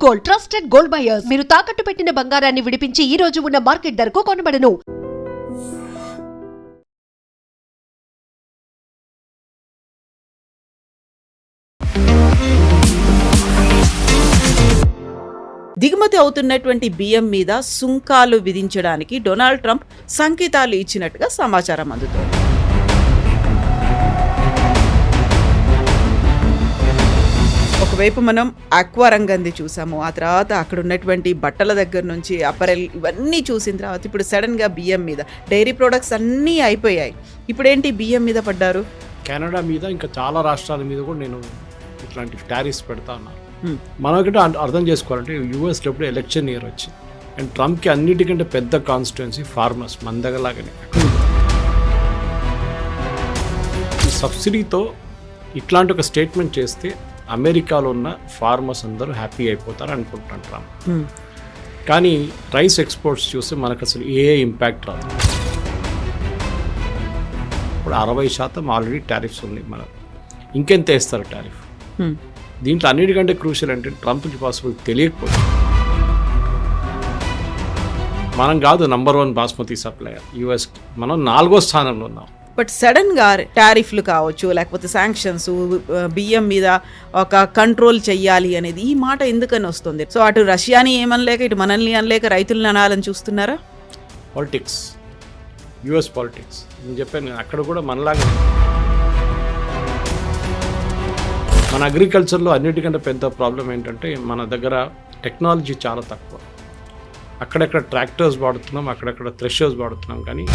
Gold, trusted gold buyers. మీరు తాకట్టు పెట్టిన బంగారాన్ని విడిపించి ఈ రోజు ఉన్న మార్కెట్ ధరకు కొనబడను. దిగుమతి అవుతున్నటువంటి బియ్యం మీద సుంకాలు విధించడానికి డొనాల్డ్ ట్రంప్ సంకేతాలు ఇచ్చినట్టుగా సమాచారం అందుతోంది. ఒకవైపు మనం ఆక్వా రంగంది చూసాము, ఆ తర్వాత అక్కడ ఉన్నటువంటి బట్టల దగ్గర నుంచి అపరెల్ ఇవన్నీ చూసిన తర్వాత ఇప్పుడు సడన్గా బియ్యం మీద డైరీ ప్రొడక్ట్స్ అన్నీ అయిపోయాయి. ఇప్పుడేంటి బియ్యం మీద పడ్డారు? కెనడా మీద ఇంకా చాలా రాష్ట్రాల మీద కూడా నేను ఇట్లాంటి టారిఫ్స్ పెడతా ఉన్నాను. మనకంటే అర్థం చేసుకోవాలంటే యూఎస్లో ఎప్పుడు ఎలక్షన్ ఇయర్ వచ్చి అండ్ ట్రంప్కి అన్నిటికంటే పెద్ద కాన్స్టిట్యున్సీ ఫార్మర్స్ మన దగ్గరలాగానే. ఈ సబ్సిడీతో ఇట్లాంటి ఒక స్టేట్మెంట్ చేస్తే అమెరికాలో ఉన్న ఫార్మర్స్ అందరూ హ్యాపీ అయిపోతారు అనుకుంటున్నాను ట్రంప్. కానీ రైస్ ఎక్స్పోర్ట్స్ చూస్తే మనకు అసలు ఏ ఇంపాక్ట్ రాదు. ఇప్పుడు 60% ఆల్రెడీ టారిఫ్స్ ఉంది. మన ఇంకెంత వేస్తారు టారిఫ్? దీంట్లో అన్నిటికంటే క్రూషియల్ అంటే ట్రంప్కి పాసిబుల్ తెలియకపోతే మనం కాదు నంబర్ 1 బాస్మతి సప్లయర్ యూఎస్కి, మనం 4వ స్థానంలో ఉన్నాం. బట్ సడన్గా టారిఫ్లు కావచ్చు, లేకపోతే శాంక్షన్స్, బియ్యం మీద ఒక కంట్రోల్ చెయ్యాలి అనేది ఈ మాట ఎందుకని వస్తుంది? సో అటు రష్యాని ఏమనలేక ఇటు మనల్ని అనలేక రైతులను అనాలని చూస్తున్నారా? Politics, US politics. నేను చెప్పాను అక్కడ కూడా మనలాగా మన అగ్రికల్చర్లో అన్నిటికంటే పెద్ద ప్రాబ్లం ఏంటంటే మన దగ్గర టెక్నాలజీ చాలా తక్కువ. అక్కడక్కడ ట్రాక్టర్స్ వాడుతున్నాం, అక్కడక్కడ థ్రెషర్స్ వాడుతున్నాం. కానీ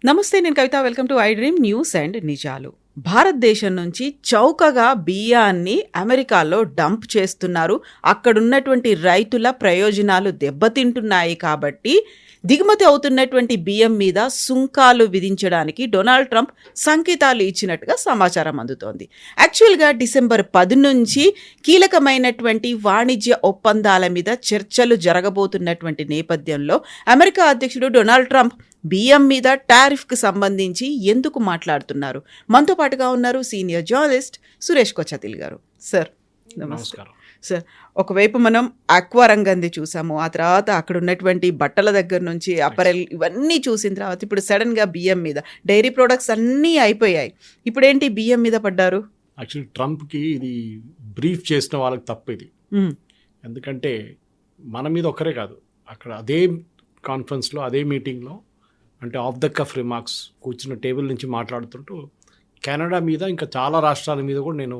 నమస్తే, నేను Kavitha. Welcome to I dream news and నిజాలు. భారతదేశం నుంచి చౌకగా బియ్యాన్ని అమెరికాలో డంప్ చేస్తున్నారు. అక్కడున్నటువంటి రైతుల ప్రయోజనాలు దెబ్బతింటున్నాయి. కాబట్టి దిగుమతి అవుతున్నటువంటి బియ్యం మీద సుంకాలు విధించడానికి డొనాల్డ్ ట్రంప్ సంకేతాలు ఇచ్చినట్టుగా సమాచారం అందుతోంది. యాక్చువల్గా డిసెంబర్ 10 నుంచి కీలకమైనటువంటి వాణిజ్య ఒప్పందాల మీద చర్చలు జరగబోతున్నటువంటి నేపథ్యంలో అమెరికా అధ్యక్షుడు డొనాల్డ్ ట్రంప్ బియ్యం మీద టారిఫ్కి సంబంధించి ఎందుకు మాట్లాడుతున్నారు? మనతో పాటుగా ఉన్నారు సీనియర్ జర్నలిస్ట్ సురేష్ కొచ్చతిల్ గారు. సార్ నమస్కారం. సార్, ఒకవైపు మనం ఆక్వా రంగంది చూసాము, ఆ తర్వాత అక్కడ ఉన్నటువంటి బట్టల దగ్గర నుంచి అపరెల్ ఇవన్నీ చూసిన తర్వాత ఇప్పుడు సడన్గా బియ్యం మీద డైరీ ప్రొడక్ట్స్ అన్నీ అయిపోయాయి. ఇప్పుడేంటి బియ్యం మీద పడ్డారు? యాక్చువల్లీ ట్రంప్కి ఇది బ్రీఫ్ చేసిన వాళ్ళకి తప్పు ఇది. ఎందుకంటే మన మీద ఒక్కరే కాదు, అక్కడ అదే కాన్ఫరెన్స్లో అదే మీటింగ్లో అంటే ఆఫ్ ద కఫ్ రిమార్క్స్ కూర్చున్న టేబుల్ నుంచి మాట్లాడుతుంటూ కెనడా మీద ఇంకా చాలా రాష్ట్రాల మీద కూడా నేను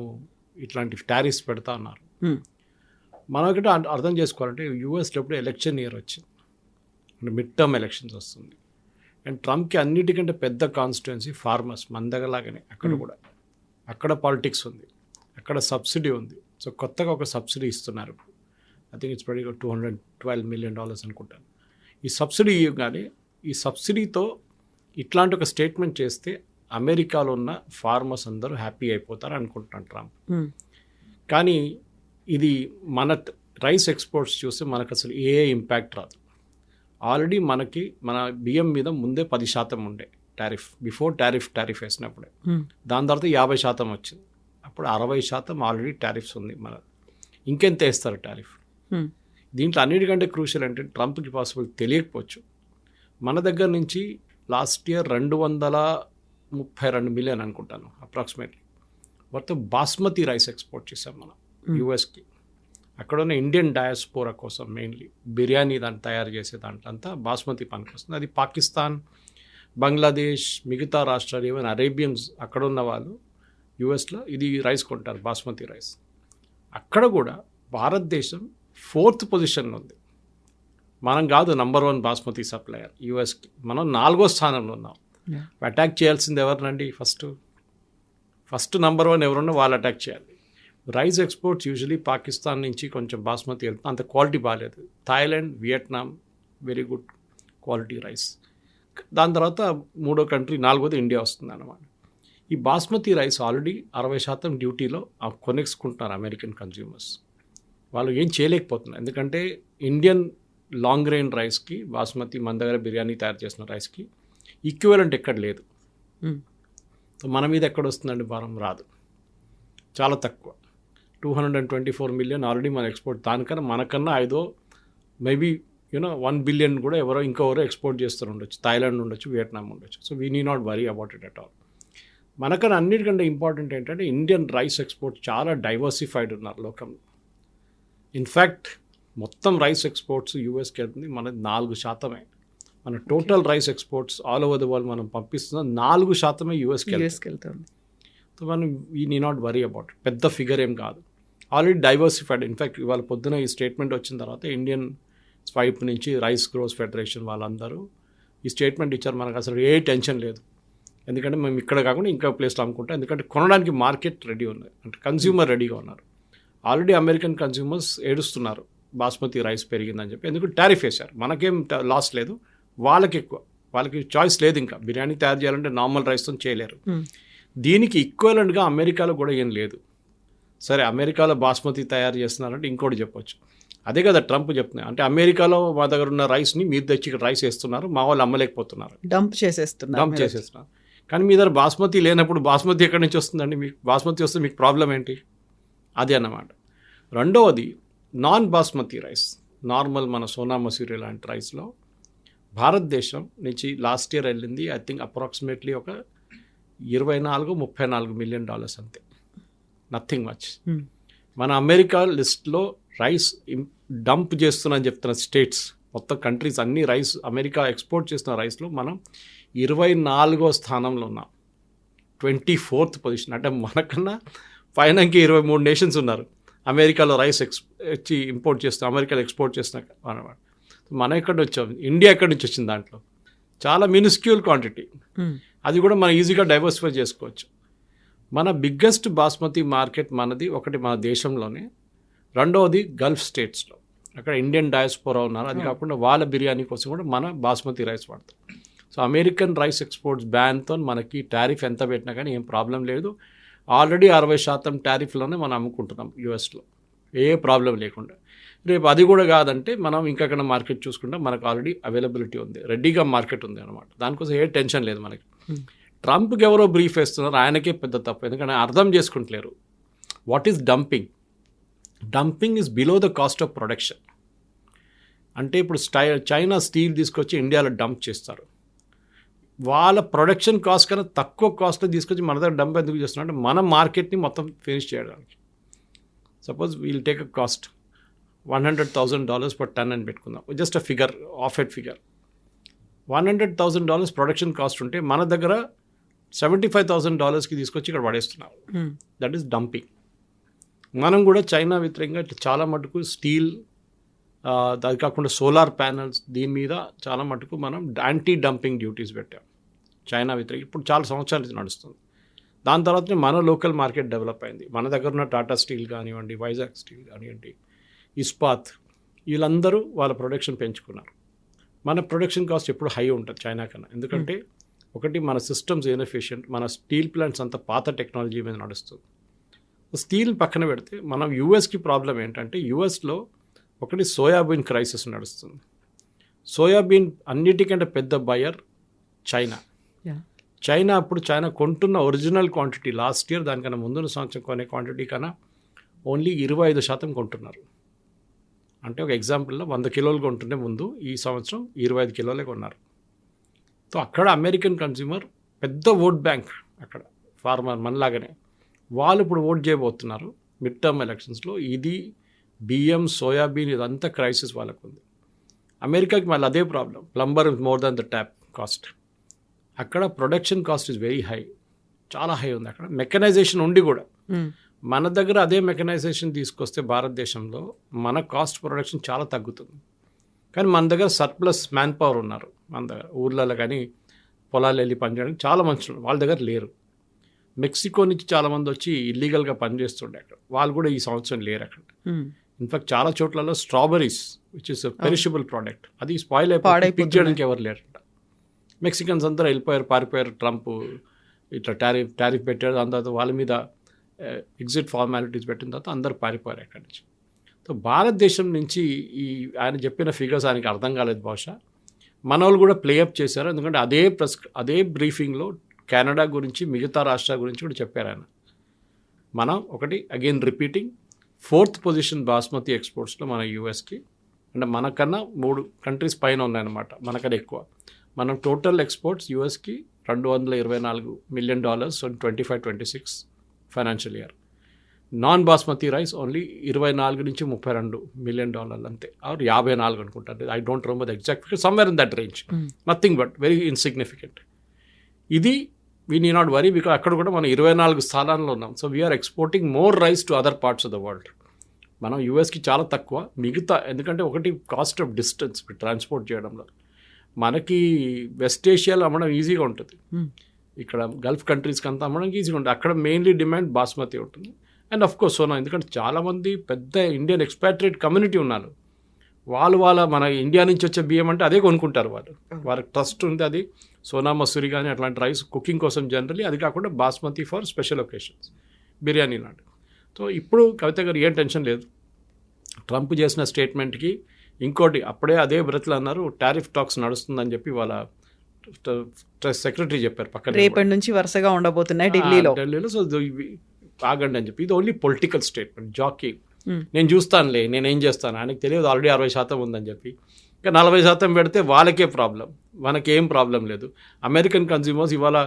ఇట్లాంటి టారిఫ్స్ పెడతా ఉన్నారు. మనకంటే అర్థం చేసుకోవాలంటే యూఎస్లో ఎప్పుడు ఎలక్షన్ ఇయర్ వచ్చింది అంటే మిడ్ టర్మ్ ఎలక్షన్స్ వస్తుంది అండ్ ట్రంప్కి అన్నిటికంటే పెద్ద కాన్స్టిట్యున్సీ ఫార్మర్స్ మన దగ్గరలాగానే. అక్కడ కూడా అక్కడ పాలిటిక్స్ ఉంది, అక్కడ సబ్సిడీ ఉంది. సో కొత్తగా ఒక సబ్సిడీ ఇస్తున్నారు. ఐ థింక్ ఇట్స్ ప్రతిగా $212 million అనుకుంటాను. ఈ సబ్సిడీ ఇవ్వగానే ఈ సబ్సిడీతో ఇట్లాంటి ఒక స్టేట్మెంట్ చేస్తే అమెరికాలో ఉన్న ఫార్మర్స్ అందరూ హ్యాపీ అయిపోతారు అనుకుంటున్నాను ట్రంప్. కానీ ఇది మన రైస్ ఎక్స్పోర్ట్స్ చూస్తే మనకు అసలు ఏ ఇంపాక్ట్ రాదు. ఆల్రెడీ మనకి మన బియ్యం మీద ముందే 10% ఉండే టారిఫ్, బిఫోర్ టారిఫ్ వేసినప్పుడే. దాని తర్వాత 50% వచ్చింది. అప్పుడు 60% ఆల్రెడీ టారిఫ్స్ ఉంది. మన ఇంకెంత వేస్తారు టారిఫ్? దీంట్లో అన్నిటికంటే క్రూషియల్ అంటే ట్రంప్కి పాసిబుల్ తెలియకపోవచ్చు మన దగ్గర నుంచి లాస్ట్ ఇయర్ 232 మిలియన్ అనుకుంటాను అప్రాక్సిమేట్లీ మొత్తం బాస్మతి రైస్ ఎక్స్పోర్ట్ చేసాం మనం యూఎస్కి. అక్కడ ఉన్న ఇండియన్ డయాస్పోరా కోసం మెయిన్లీ బిర్యానీ దాన్ని తయారు చేసే దాంట్లో అంతా బాస్మతి పనికి వస్తుంది. అది పాకిస్తాన్, బంగ్లాదేశ్, మిగతా రాష్ట్రాలు, ఈవెన్ అరేబియన్స్ అక్కడ ఉన్న వాళ్ళు యూఎస్లో ఇది రైస్ కొంటారు, బాస్మతి రైస్. అక్కడ కూడా భారతదేశం 4th పొజిషన్లో ఉంది. మనం కాదు నంబర్ 1 బాస్మతి సప్లయర్ యూఎస్కి, మనం 4వ స్థానంలో ఉన్నాం. అటాక్ చేయాల్సింది ఎవరినండి? ఫస్ట్ నంబర్ 1 ఎవరున్నా వాళ్ళు అటాక్ చేయాలి. రైస్ ఎక్స్పోర్ట్స్ యూజువలీ పాకిస్తాన్ నుంచి కొంచెం బాస్మతి వెళ్తుంది, అంత క్వాలిటీ బాగాలేదు. Thailand, Vietnam very good quality rice. దాని తర్వాత 3వ కంట్రీ, 4వది ఇండియా వస్తుంది అన్నమాట. ఈ బాస్మతి రైస్ ఆల్రెడీ 60% డ్యూటీలో కొనేసుకుంటున్నారు అమెరికన్ కన్జ్యూమర్స్. వాళ్ళు ఏం చేయలేకపోతున్నారు, ఎందుకంటే ఇండియన్ లాంగ్ గ్రెయిన్ రైస్కి బాస్మతి మన దగ్గర బిర్యానీ తయారు చేసిన రైస్కి ఈక్వలెంట్ ఎక్కడ లేదు. సో మన మీద ఎక్కడ వస్తుందండి భారం? రాదు, చాలా తక్కువ. 224 మిలియన్ ఆల్రెడీ మన ఎక్స్పోర్ట్. దానికన్నా మనకన్నా మేబీ 1 బిలియన్ కూడా ఇంకెవరో ఎక్స్పోర్ట్ చేస్తూ ఉండొచ్చు. థాయిలాండ్ ఉండొచ్చు, వియట్నాం ఉండొచ్చు. So we need not worry about it at all. మనకన్నా అన్నిటికంటే ఇంపార్టెంట్ ఏంటంటే ఇండియన్ రైస్ ఎక్స్పోర్ట్ చాలా డైవర్సిఫైడ్ ఉన్నారు లోకంలో. ఇన్ఫ్యాక్ట్ మొత్తం రైస్ ఎక్స్పోర్ట్స్ యూఎస్కి వెళ్తుంది, మనది 4%. మన total rice exports all over the world మనం పంపిస్తున్న 4% యూఎస్కి వెళ్తుంది. సో మనం we need not worry about. పెద్ద ఫిగర్ ఏం కాదు, ఆల్రెడీ డైవర్సిఫైడ్. ఇన్ఫ్యాక్ట్ ఇవాళ పొద్దున ఈ స్టేట్మెంట్ వచ్చిన తర్వాత ఇండియన్ వైపు నుంచి రైస్ గ్రోస్ ఫెడరేషన్ వాళ్ళందరూ ఈ స్టేట్మెంట్ ఇచ్చారు. మనకు అసలు ఏ టెన్షన్ లేదు, ఎందుకంటే మేము ఇక్కడ కాకుండా ఇంకా ప్లేస్లో అమ్ముకుంటాం. ఎందుకంటే కొనడానికి మార్కెట్ రెడీ ఉంది, అంటే కన్స్యూమర్ రెడీగా ఉన్నారు. ఆల్రెడీ అమెరికన్ కన్స్యూమర్స్ ఏడుస్తున్నారు బాస్మతి రైస్ పెరిగిందని చెప్పి. ఎందుకంటే టారిఫ్ వేశారు, మనకేం లాస్ లేదు, వాళ్ళకి ఎక్కువ. వాళ్ళకి చాయిస్ లేదు, ఇంకా బిర్యానీ తయారు చేయాలంటే నార్మల్ రైస్తో చేయలేరు. దీనికి ఈక్వలెంట్గా అమెరికాలో కూడా ఏం లేదు. సరే, అమెరికాలో బాస్మతి తయారు చేస్తున్నారంటే ఇంకోటి చెప్పొచ్చు, అదే కదా ట్రంప్ చెప్తున్నాయి. అంటే అమెరికాలో మా దగ్గర ఉన్న రైస్ని మీరు తెచ్చి ఇక్కడ రైస్ వేస్తున్నారు, మా వాళ్ళు అమ్మలేకపోతున్నారు, డంప్ చేసేస్తున్నారు. కానీ మీ దగ్గర బాస్మతి లేనప్పుడు బాస్మతి ఎక్కడి నుంచి వస్తుందండి? మీకు బాస్మతి వస్తే మీకు ప్రాబ్లం ఏంటి? అది అన్నమాట. రెండవది నాన్ బాస్మతి రైస్, నార్మల్ మన సోనా మసూరి లాంటి రైస్లో భారతదేశం నుంచి లాస్ట్ ఇయర్ వెళ్ళింది ఐ థింక్ అప్రాక్సిమేట్లీ ఒక 24-34 మిలియన్ డాలర్స్ అంతే, నథింగ్ మచ్. మన అమెరికా లిస్ట్లో రైస్ డంప్ చేస్తున్నా చెప్తున్న స్టేట్స్ మొత్తం కంట్రీస్ అన్ని రైస్ అమెరికా ఎక్స్పోర్ట్ చేస్తున్న రైస్లో మనం 24వ స్థానంలో ఉన్నాం, 24th పొజిషన్. అంటే మనకన్నా పైనకి 23 నేషన్స్ ఉన్నారు అమెరికాలో రైస్ ఇంపోర్ట్ చేస్తాం, అమెరికాలో ఎక్స్పోర్ట్ చేస్తున్నా అనమాట. మనం ఎక్కడి వచ్చాం? ఇండియా ఎక్కడి నుంచి వచ్చింది? దాంట్లో చాలా మినిస్క్యూల్ క్వాంటిటీ, అది కూడా మనం ఈజీగా డైవర్సిఫై చేసుకోవచ్చు. మన బిగ్గెస్ట్ బాస్మతి మార్కెట్ మనది, ఒకటి మన దేశంలోనే, రెండవది గల్ఫ్ స్టేట్స్లో, అక్కడ ఇండియన్ డయాస్పోరా ఉన్నారు. అది కాకుండా వాళ్ళ బిర్యానీ కోసం కూడా మన బాస్మతి రైస్ వాడతాం. సో అమెరికన్ రైస్ ఎక్స్పోర్ట్స్ బ్యాన్తో మనకి టారిఫ్ ఎంత పెట్టినా కానీ ఏం ప్రాబ్లం లేదు. ఆల్రెడీ 60% టారిఫ్లోనే మనం అమ్ముకుంటున్నాం యూఎస్లో, ఏ ప్రాబ్లం లేకుండా. రేపు అది కూడా కాదంటే మనం ఇంకక్కడ మార్కెట్ చూసుకుంటాం, మనకు ఆల్రెడీ అవైలబిలిటీ ఉంది, రెడీగా మార్కెట్ ఉంది అనమాట. దానికోసం ఏ టెన్షన్ లేదు మనకి. ట్రంప్కి ఎవరో బ్రీఫ్ వేస్తున్నారు, ఆయనకే పెద్ద తప్పు, ఎందుకంటే అర్థం చేసుకుంటలేరు what is dumping. Dumping is below the cost of production. అంటే ఇప్పుడు చైనా స్టీల్ తీసుకొచ్చి ఇండియాలో డంప్ చేస్తారు, వాళ్ళ ప్రొడక్షన్ కాస్ట్ కన్నా తక్కువ కాస్ట్లో తీసుకొచ్చి మన దగ్గర డంప్ ఎందుకు చేస్తున్నారు అంటే మన మార్కెట్ని మొత్తం ఫినిష్ చేయడానికి. Suppose we'll take a cost $100,000 per ton అని పెట్టుకుందాం, just a figure, of head figure. $100,000 production cost ఉంటే మన దగ్గర $75,000కి తీసుకొచ్చి ఇక్కడ పడేస్తున్నారు. That is dumping. మనం కూడా చైనా వ్యతిరేకంగా చాలా మటుకు స్టీల్, అది కాకుండా సోలార్ ప్యానల్స్, దీని మీద చాలా మటుకు మనం యాంటీ డంపింగ్ డ్యూటీస్ పెట్టాం చైనా వ్యతిరేక. ఇప్పుడు చాలా సంవత్సరాల నుంచి నడుస్తుంది. దాని తర్వాతనే మన లోకల్ మార్కెట్ డెవలప్ అయింది. మన దగ్గర ఉన్న టాటా స్టీల్ కానివ్వండి, వైజాగ్ స్టీల్ కానివ్వండి, ఇస్పాత్, వీళ్ళందరూ వాళ్ళ ప్రొడక్షన్ పెంచుకున్నారు. మన ప్రొడక్షన్ కాస్ట్ ఎప్పుడు హై ఉంటుంది చైనా కన్నా, ఎందుకంటే ఒకటి మన సిస్టమ్స్ ఇన్ఎఫిషియంట్, మన స్టీల్ ప్లాంట్స్ అంతా పాత టెక్నాలజీ మీద నడుస్తుంది. స్టీల్ పక్కన పెడితే మనం యూఎస్కి ప్రాబ్లం ఏంటంటే, యూఎస్లో ఒకటి సోయాబీన్ క్రైసిస్ నడుస్తుంది. సోయాబీన్ అన్నిటికంటే పెద్ద బయర్ చైనా. చైనా కొంటున్న ఒరిజినల్ క్వాంటిటీ లాస్ట్ ఇయర్ దానికన్నా ముందున్న సంవత్సరం కొనే క్వాంటిటీ కన్నా ఓన్లీ 25% కొంటున్నారు. అంటే ఒక ఎగ్జాంపుల్లో 100 కిలోలు కొంటుంటే ముందు ఈ సంవత్సరం 25 కిలోలే కొన్నారు. సో అక్కడ అమెరికన్ కన్స్యూమర్ పెద్ద ఓట్ బ్యాంక్, అక్కడ ఫార్మర్ మనలాగానే వాళ్ళు ఇప్పుడు ఓట్ చేయబోతున్నారు మిడ్ టర్మ్ ఎలక్షన్స్లో. ఇది బియ్యం, సోయాబీన్, ఇదంతా క్రైసిస్ వాళ్ళకు ఉంది. అమెరికాకి మళ్ళీ అదే problem, plumber more than the tap cost. అక్కడ production cost is very high, చాలా హై ఉంది అక్కడ. మెకనైజేషన్ ఉండి కూడా మన దగ్గర అదే మెకనైజేషన్ తీసుకొస్తే భారతదేశంలో మన కాస్ట్ ప్రొడక్షన్ చాలా తగ్గుతుంది. కానీ మన దగ్గర సర్ప్లస్ మ్యాన్ పవర్ ఉన్నారు, మన దగ్గర ఊర్లలో కానీ పొలాలు వెళ్ళి పనిచేయడానికి చాలా మంచి వాళ్ళ దగ్గర లేరు. మెక్సికో నుంచి చాలామంది వచ్చి ఇల్లీగల్గా పనిచేస్తుండే అక్కడ, వాళ్ళు కూడా ఈ సంవత్సరం లేరు అక్కడ. ఇన్ఫాక్ట్ చాలా చోట్లలో strawberries which is perishable product, అది స్పాయిల్ అయిపోయి పిక్ చేయడానికి ఎవరు లేరంట. మెక్సికన్స్ అందరూ వెళ్ళిపోయారు, పారిపోయారు. ట్రంప్ ఇట్లా టారిఫ్ పెట్టారు, దాని తర్వాత వాళ్ళ మీద ఎగ్జిట్ ఫార్మాలిటీస్ పెట్టిన తర్వాత అందరూ పారిపోయారు అక్కడి నుంచి. సో భారతదేశం నుంచి ఈ ఆయన చెప్పిన ఫిగర్స్ ఆయనకి అర్థం కాలేదు బహుశా. మన వాళ్ళు కూడా ప్లేఅప్ చేశారు, ఎందుకంటే అదే బ్రీఫింగ్లో కెనడా గురించి, మిగతా రాష్ట్రాల గురించి కూడా చెప్పారు ఆయన. మనం ఒకటి again repeating 4th position basmati ఎక్స్పోర్ట్స్లో మన యూఎస్కి, అంటే మనకన్నా 3 కంట్రీస్ పైన ఉన్నాయన్నమాట, మనకన్నా ఎక్కువ. మనం టోటల్ ఎక్స్పోర్ట్స్ యూఎస్కి $224 million 25-26 financial year. Non basmati rice only 24 నుంచి $32 million అంతే, ఆర్ 54 అనుకుంటారు. I don't remember the exact figure, somewhere in that range. Nothing but very insignificant. ఇది we need not worry, because అక్కడ కూడా మనం 24 స్థానాల్లో ఉన్నాం. So we are exporting more rice to other parts of the world. మనం యూఎస్కి చాలా తక్కువ, మిగతా ఎందుకంటే ఒకటి కాస్ట్ ఆఫ్ డిస్టెన్స్ ట్రాన్స్పోర్ట్ చేయడంలో. మనకి వెస్ట్ ఏషియాలో అమ్మడం ఈజీగా ఉంటుంది, ఇక్కడ గల్ఫ్ కంట్రీస్కి అంతా అమ్మడం ఈజీగా ఉంటుంది. అక్కడ మెయిన్లీ డిమాండ్ బాస్మతి ఉంటుంది. అండ్ ఆఫ్ కోర్స్ సోనా, ఎందుకంటే చాలామంది పెద్ద ఇండియన్ ఎక్స్పాట్రియేట్ కమ్యూనిటీ ఉన్నారు. వాళ్ళ మన ఇండియా నుంచి వచ్చే బియ్యం అంటే అదే కొనుక్కుంటారు వాళ్ళు. వాళ్ళకి ట్రస్ట్ ఉంది, అది సోనా మసూరి కానీ అట్లాంటి రైస్ కుకింగ్ కోసం జనరలీ. అది కాకుండా basmati for special occasions, biryani లాంటి. సో ఇప్పుడు కవిత గారు ఏం టెన్షన్ లేదు. ట్రంప్ చేసిన స్టేట్మెంట్కి ఇంకోటి అప్పుడే అదే బ్రతులు అన్నారు, టారిఫ్ టాక్స్ నడుస్తుందని చెప్పి వాళ్ళ సెక్రటరీ చెప్పారు పక్కన, రేపటి నుంచి వరుసగా ఉండబోతున్నాయి ఢిల్లీలో. సో ఆగండి అని చెప్పి. ఇది ఓన్లీ పొలిటికల్ స్టేట్మెంట్, జాకీ. నేను చూస్తానులే, నేనేం చేస్తాను, ఆయనకు తెలియదు ఆల్రెడీ 60% ఉందని చెప్పి. ఇంకా 40% పెడితే వాళ్ళకే ప్రాబ్లం, మనకేం ప్రాబ్లం లేదు. అమెరికన్ కన్జ్యూమర్స్ ఇవాళ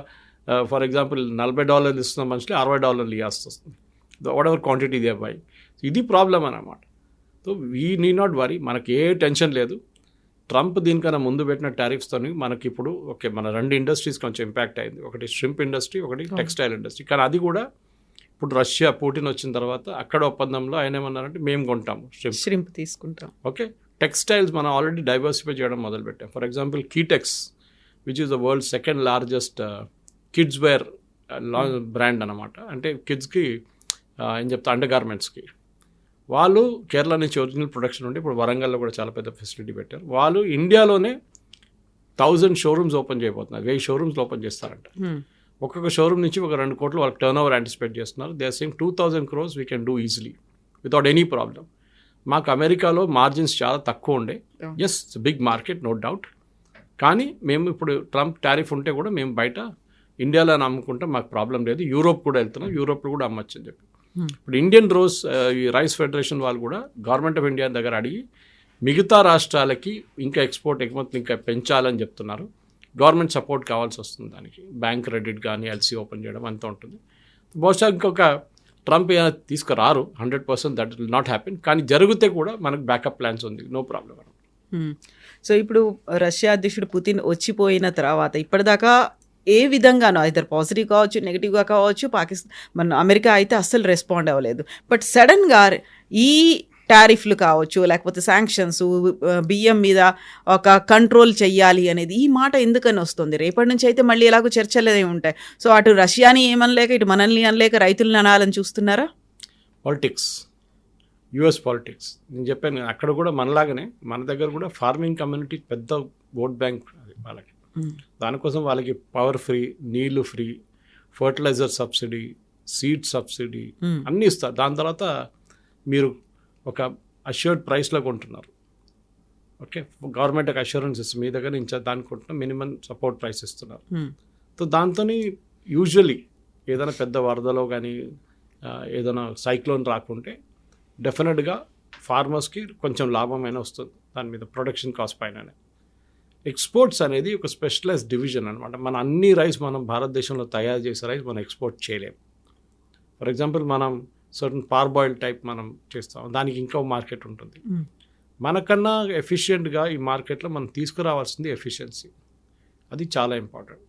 ఫర్ ఎగ్జాంపుల్ $40 ఇస్తున్న మనుషులు $60 ఇవ్వాల్సి వస్తుంది, what ever quantity they by. ఇది ప్రాబ్లం అన్నమాట. So we need not worry, మనకి ఏ టెన్షన్ లేదు. ట్రంప్ దీనికన్నా ముందు పెట్టిన టారిఫ్స్తో మనకి ఇప్పుడు ఓకే, మన 2 ఇండస్ట్రీస్ కొంచెం ఇంపాక్ట్ అయింది. ఒకటి షింప్ ఇండస్ట్రీ, ఒకటి టెక్స్టైల్ ఇండస్ట్రీ. కానీ అది కూడా ఇప్పుడు రష్యా పుటిన్ వచ్చిన తర్వాత అక్కడ ఒప్పందంలో ఆయన ఏమన్నారంటే మేము కొంటాము ష్రింప్ తీసుకుంటాం. ఓకే, టెక్స్టైల్స్ మనం ఆల్రెడీ డైవర్సిఫై చేయడం మొదలుపెట్టాం. For example Kitex, which is the world 2nd largest kids wear brand అనమాట. అంటే కిడ్స్కి ఏం చెప్తా అండర్ గార్మెంట్స్కి. వాళ్ళు కేరళ నుంచి ఒరిజినల్ ప్రొడక్షన్ ఉంటే ఇప్పుడు వరంగల్లో కూడా చాలా పెద్ద ఫెసిలిటీ పెట్టారు. వాళ్ళు ఇండియాలోనే 1000 షోరూమ్స్ ఓపెన్ చేయబోతున్నారు, 1000 షోరూమ్స్ ఓపెన్ చేస్తారంట. ఒక్కొక్క షోరూమ్ నుంచి ఒక 2 కోట్లు వాళ్ళకి టర్న్ ఓవర్ యాంటిసిపేట్ చేస్తున్నారు. They are saying 2000 crores we can do easily without any problem. మాకు అమెరికాలో మార్జిన్స్ చాలా తక్కువ ఉండే, yes big market no doubt. కానీ మేము ఇప్పుడు ట్రంప్ టారిఫ్ ఉంటే కూడా మేము బయట ఇండియాలో అమ్ముకుంటే మాకు ప్రాబ్లం లేదు. యూరోప్ కూడా వెళ్తున్నాం, యూరోప్లో కూడా అమ్మచ్చు అని చెప్పి. ఇప్పుడు ఇండియన్ ఈ రైస్ ఫెడరేషన్ వాళ్ళు కూడా గవర్నమెంట్ ఆఫ్ ఇండియా దగ్గర అడిగి మిగతా రాష్ట్రాలకి ఇంకా ఎగుమతులు ఇంకా పెంచాలని చెప్తున్నారు. గవర్నమెంట్ సపోర్ట్ కావాల్సి వస్తుంది దానికి, బ్యాంక్ క్రెడిట్ కానీ ఎల్సీ ఓపెన్ చేయడం అంతా ఉంటుంది. బహుశా ఇంకొక ట్రంప్ తీసుకురారు, 100% దట్ విల్ నాట్ హ్యాపెన్. కానీ జరిగితే కూడా మనకు బ్యాకప్ ప్లాన్స్ ఉంది, నో ప్రాబ్లం. సో ఇప్పుడు రష్యా అధ్యక్షుడు పుతిన్ వచ్చిపోయిన తర్వాత ఇప్పటిదాకా ఏ విధంగానో ఐదర్ పాజిటివ్ కావచ్చు, నెగిటివ్గా కావచ్చు, మన అమెరికా అయితే అస్సలు రెస్పాండ్ అవ్వలేదు. బట్ సడన్గా ఈ టారిఫ్లు కావచ్చు, లేకపోతే శాంక్షన్స్, బియ్యం మీద ఒక కంట్రోల్ చెయ్యాలి అనేది ఈ మాట ఎందుకని వస్తుంది? రేపటి నుంచి అయితే మళ్ళీ ఎలాగో చర్చలు ఉంటాయి. సో అటు రష్యాని ఏమనలేక, ఇటు మనల్ని అనలేక రైతులను అనాలని చూస్తున్నారా? Politics, US politics. నేను చెప్పాను అక్కడ కూడా మనలాగానే మన దగ్గర కూడా ఫార్మింగ్ కమ్యూనిటీ పెద్ద ఓట్ బ్యాంక్ అది వాళ్ళకి. దానికోసం వాళ్ళకి పవర్ ఫ్రీ, నీళ్లు free, fertilizer subsidy, seed subsidy అన్నీ ఇస్తారు. దాని తర్వాత మీరు ఒక అష్యూర్డ్ ప్రైస్లో కొంటున్నారు. ఓకే, గవర్నమెంట్ ఒక అష్యూరెన్స్ ఇస్తుంది, మీ దగ్గర నుంచి దానికి కొంటున్నా మినిమం సపోర్ట్ ప్రైస్ ఇస్తున్నారు. సో దాంతో యూజువలీ ఏదైనా పెద్ద వరదలో కానీ ఏదైనా సైక్లోన్ రాకుంటే డెఫినెట్గా ఫార్మర్స్కి కొంచెం లాభమైన వస్తుంది దాని మీద, ప్రొడక్షన్ కాస్ట్ పైననే. ఎక్స్పోర్ట్స్ అనేది ఒక స్పెషలైజ్డ్ డివిజన్ అనమాట. మన అన్ని రైస్ మనం భారతదేశంలో తయారు చేసే రైస్ మనం ఎక్స్పోర్ట్ చేయలేము. ఫర్ ఎగ్జాంపుల్ మనం సర్టన్ పార్బాయిల్ టైప్ మనం చేస్తాం, దానికి ఇంకా మార్కెట్ ఉంటుంది. మనకన్నా ఎఫిషియెంట్గా ఈ మార్కెట్లో మనం తీసుకురావాల్సింది ఎఫిషియన్సీ, అది చాలా ఇంపార్టెంట్.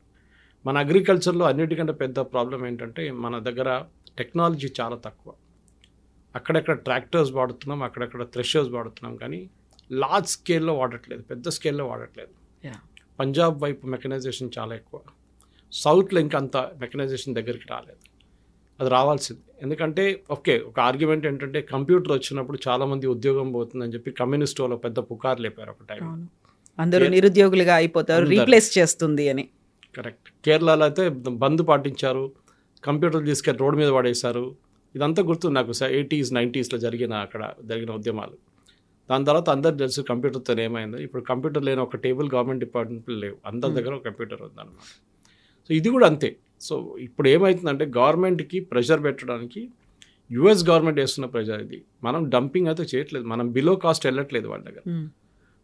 మన అగ్రికల్చర్లో అన్నిటికంటే పెద్ద ప్రాబ్లం ఏంటంటే మన దగ్గర టెక్నాలజీ చాలా తక్కువ. అక్కడెక్కడ ట్రాక్టర్స్ వాడుతున్నాం, అక్కడెక్కడ థ్రెషర్స్ వాడుతున్నాం, కానీ లార్జ్ స్కేల్లో వాడట్లేదు, పెద్ద స్కేల్లో వాడట్లేదు. పంజాబ్ వైపు మెకనైజేషన్ చాలా ఎక్కువ, సౌత్లో ఇంకా అంత మెకనైజేషన్ దగ్గరికి రాలేదు. అది రావాల్సింది. ఎందుకంటే ఓకే, ఒక ఆర్గ్యుమెంట్ ఏంటంటే కంప్యూటర్ వచ్చినప్పుడు చాలామంది ఉద్యోగం పోతుందని చెప్పి కమ్యూనిస్ట్ వాళ్ళు పెద్ద పుకారు లేపారు ఒక టైం. అందరూ నిరుద్యోగులుగా అయిపోతారు, రీప్లేస్ చేస్తుంది అని. కరెక్ట్. కేరళలో అయితే బంద్ పాటించారు, కంప్యూటర్లు తీసుకెళ్ళి రోడ్డు మీద పడేశారు. ఇదంతా గుర్తు నాకు 80s 90sలో జరిగిన ఉద్యమాలు. దాని తర్వాత అందరు తెలుసు కంప్యూటర్తో ఏమైంది. ఇప్పుడు కంప్యూటర్ లేని ఒక టేబుల్ గవర్నమెంట్ డిపార్ట్మెంట్లు లేవు, అందరి దగ్గర ఒక కంప్యూటర్ ఉందన్నమాట. సో ఇది కూడా అంతే. సో ఇప్పుడు ఏమవుతుందంటే గవర్నమెంట్కి ప్రెషర్ పెట్టడానికి యుఎస్ గవర్నమెంట్ వేస్తున్న ప్రెషర్ ఇది. మనం డంపింగ్ అయితే చేయట్లేదు, మనం బిలో కాస్ట్ వెళ్ళట్లేదు వాళ్ళ దగ్గర,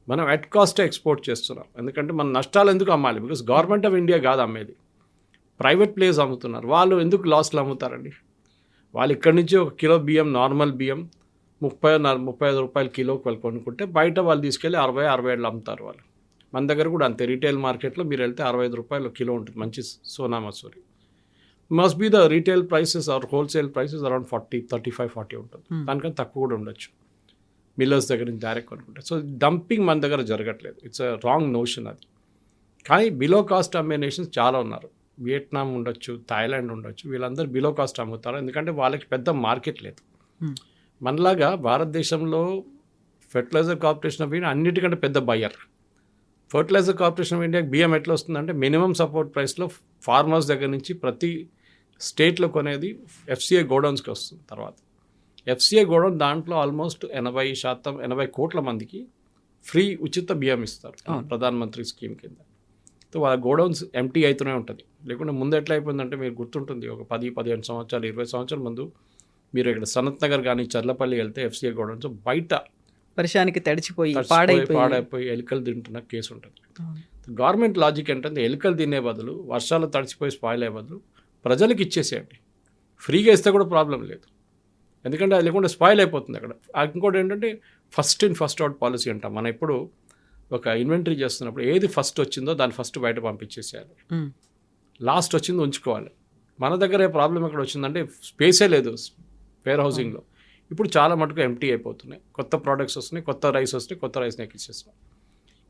మనం అట్ కాస్టే ఎక్స్పోర్ట్ చేస్తున్నాం. ఎందుకంటే మన నష్టాలు ఎందుకు అమ్మాలి? బికాస్ గవర్నమెంట్ ఆఫ్ ఇండియా కాదు అమ్మేది, ప్రైవేట్ ప్లేయర్స్ అమ్ముతున్నారు. వాళ్ళు ఎందుకు లాస్లో అమ్ముతారండి? వాళ్ళు ఇక్కడి నుంచి ఒక కిలో బియ్యం, నార్మల్ బియ్యం 35 రూపాయలు కిలోకి వాళ్ళు కొనుక్కుంటే బయట వాళ్ళు తీసుకెళ్ళి 60-67 అమ్ముతారు వాళ్ళు. మన దగ్గర కూడా అంతే, రీటైల్ మార్కెట్లో మీరు వెళ్తే 65 రూపాయలు కిలో ఉంటుంది మంచి Sona Masuri. Must be the retail prices are wholesale prices around 35-40 ఉంటుంది, దానికన్నా తక్కువ కూడా ఉండొచ్చు మిల్లర్స్ దగ్గర నుంచి డైరెక్ట్ కొనుక్కుంటే. సో డంపింగ్ మన దగ్గర జరగట్లేదు, ఇట్స్ అ రాంగ్ నోషన్ అది. కానీ బిలో కాస్ట్ అమ్మే నేషన్స్ చాలా ఉన్నారు, వియట్నాం ఉండొచ్చు, థాయిలాండ్ ఉండొచ్చు, వీళ్ళందరూ బిలో కాస్ట్ అమ్ముతారు ఎందుకంటే వాళ్ళకి పెద్ద మార్కెట్ లేదు. మనలాగా భారతదేశంలో ఫెర్టిలైజర్ కార్పొరేషన్ ఆఫ్ ఇండియా అన్నిటికంటే పెద్ద బయ్యర్. ఫర్టిలైజర్ కార్పొరేషన్ ఆఫ్ ఇండియాకి బియ్యం ఎట్లా వస్తుందంటే మినిమం సపోర్ట్ ప్రైస్లో ఫార్మర్స్ దగ్గర నుంచి ప్రతి స్టేట్లో కొనేది ఎఫ్సిఐ గోడౌన్స్కి వస్తుంది. తర్వాత ఎఫ్సిఐ గోడౌన్ దాంట్లో ఆల్మోస్ట్ 80 కోట్ల మందికి ఫ్రీ ఉచిత బియ్యం ఇస్తారు ప్రధానమంత్రి స్కీమ్ కింద. సో వాళ్ళ గోడౌన్స్ ఎంటీ అవుతూనే ఉంటుంది. లేకుంటే ముందు ఎట్లా అయిపోయిందంటే మీరు గుర్తుంటుంది, ఒక 10-15 సంవత్సరాలు 20 సంవత్సరాల ముందు మీరు ఇక్కడ సనత్ నగర్ కానీ చర్లపల్లి వెళ్తే ఎఫ్సిఐ గోడౌన్స్ బయట వర్షానికి తడిచిపోయి పాడైపోయి ఎలుకలు తింటున్న కేసు ఉంటుంది. గవర్నమెంట్ లాజిక్ ఏంటంటే ఎలుకలు తినే బదులు, వర్షాలు తడిచిపోయి స్పాయిల్ అయ్యే బదులు ప్రజలకు ఇచ్చేసేయండి, ఫ్రీగా ఇస్తే కూడా ప్రాబ్లం లేదు, ఎందుకంటే అది లేకుండా స్పాయిల్ అయిపోతుంది అక్కడ. ఇంకోటి ఏంటంటే first in first out policy అంటాం. మనం ఎప్పుడు ఒక ఇన్వెంటరీ చేస్తున్నప్పుడు ఏది ఫస్ట్ వచ్చిందో దాన్ని ఫస్ట్ బయట పంపించేసేయాలి, లాస్ట్ వచ్చింది ఉంచుకోవాలి. మన దగ్గర ఏ ప్రాబ్లం ఎక్కడ వచ్చిందంటే స్పేసే లేదు వేర్ హౌసింగ్లో. ఇప్పుడు చాలా మటుకు ఎంటీ అయిపోతున్నాయి, కొత్త ప్రోడక్ట్స్ వస్తున్నాయి, కొత్త రైస్ వస్తున్నాయి, కొత్త రైస్ని ఎక్కిచ్చేస్తున్నాం.